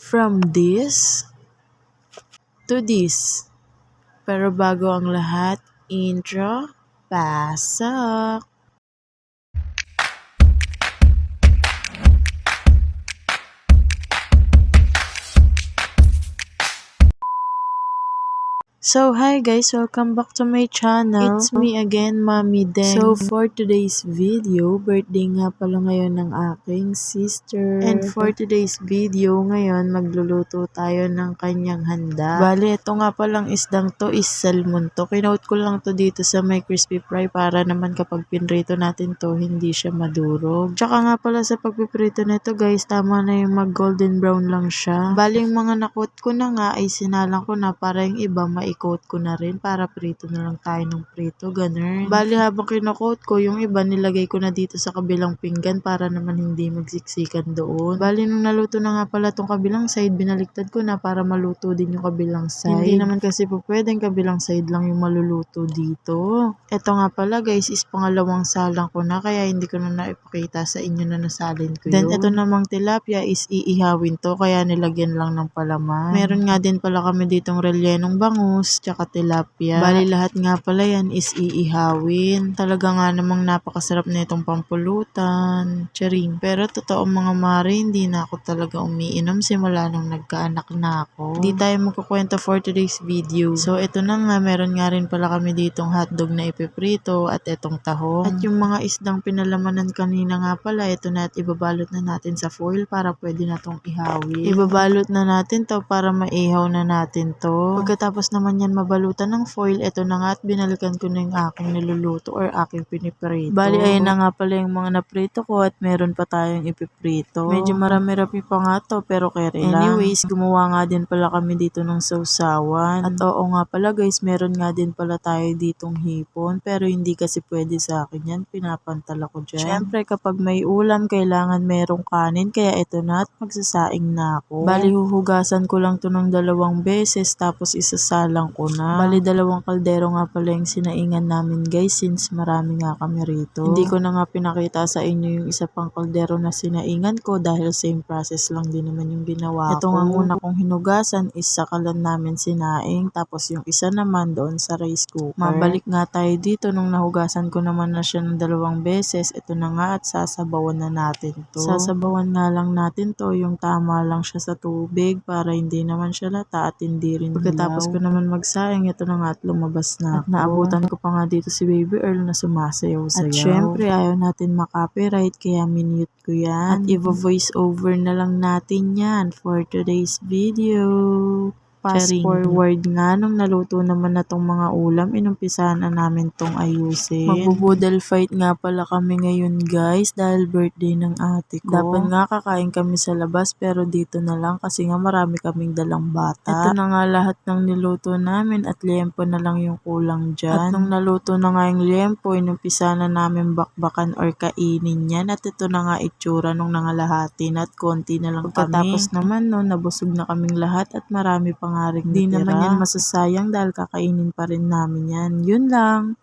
From this to this. Pero bago ang lahat, intro, pasok! So, hi guys! Welcome back to my channel. It's me again, Mami Deng. So, for today's video, birthday nga pala ngayon ng aking sister. And for today's video, ngayon, magluluto tayo ng kanyang handa. Bale, ito nga palang isdang to is salmon to. Kinote ko lang to dito sa may crispy fry para naman kapag pinrito natin to, hindi siya madurog. Tsaka nga pala sa pagpiprito nito guys, tama na yung mag golden brown lang siya. Bale, yung mga nakot ko na nga ay sinalang ko na para yung iba i-coat ko na rin para prito na lang tayo ng prito, ganun. Bali habang kino-coat ko, yung iba nilagay ko na dito sa kabilang pinggan para naman hindi magsiksikan doon. Bali nung naluto na nga pala tong kabilang side, binaliktad ko na para maluto din yung kabilang side. Hindi naman kasi po pwedeng kabilang side lang yung maluluto dito. Ito nga pala guys is pangalawang salang ko na kaya hindi ko na naipakita sa inyo na nasalin ko yun. Then ito namang tilapia is iihawin to kaya nilagyan lang ng palaman. Meron nga din pala kami ditong rellenong bangus tsaka tilapia. Bali lahat nga pala yan is iihawin. Talaga nga namang napakasarap na itong pampulutan. Charing. Pero totoo mga mare, hindi na ako talaga umiinom simula nung nagkaanak na ako. Di tayo magkukwento for today's video. So ito na nga, meron nga rin pala kami ditong hotdog na ipiprito at itong tahong. At yung mga isdang pinalamanan kanina nga pala, ito na at ibabalot na natin sa foil para pwede na tong ihawin. Ibabalot na natin to para maihaw na natin to. Pagkatapos naman yan mabalutan ng foil, ito na nga at binalikan ko na yung aking niluluto or aking piniprito. Bali ayun na nga pala yung mga naprito ko at meron pa tayong ipiprito. Medyo marami-rami pa nga to pero carry lang. Anyways, gumawa nga din pala kami dito ng sausawan. At oo nga pala guys, meron nga din pala tayo ditong hipon pero hindi kasi pwede sa akin yan. Pinapantala ko dyan. Syempre kapag may ulam, kailangan merong kanin kaya ito na at magsasaing na ako. Bali huhugasan ko lang to ng 2 beses tapos isasalang ko na. Bali 2 kaldero nga pala yung sinaingan namin guys since marami nga kami rito. Hindi ko na nga pinakita sa inyo yung isa pang kaldero na sinaingan ko dahil same process lang din naman yung ginawa ko. Ito nga una kong hinugasan is sakalan namin sinaing tapos yung isa naman doon sa rice cooker. Mabalik nga tayo dito nung nahugasan ko naman na siya ng 2 beses. Ito na nga at sasabawan na natin to. Sasabawan nga lang natin to yung tama lang siya sa tubig para hindi naman siya lata at hindi rin pagkatapos ko naman magsaing, ito na nga at lumabas na ako. At naabutan ko pa nga dito si Baby Earl na sumasayaw-sayaw. At syempre ayaw natin makopyright kaya minute ko yan. At i-voice over na lang natin yan for today's video. Fast forward nga, nung naluto naman na tong mga ulam, inumpisahan na namin tong ayusin. Magbubudel fight nga pala kami ngayon guys dahil birthday ng ate ko. Dapat nga kakain kami sa labas pero dito na lang kasi nga marami kaming dalang bata. Ito na nga lahat ng niluto namin at liempo na lang yung kulang dyan. At nung naluto na nga yung liempo, inumpisahan na namin bakbakan or kainin yan. At ito na nga itsura nung nangalahati na at konti na lang kami. Pagkatapos naman no, nabusog na kaming lahat at marami pa nga rin natira. Di naman yan masasayang dahil kakainin pa rin namin yan. Yun lang.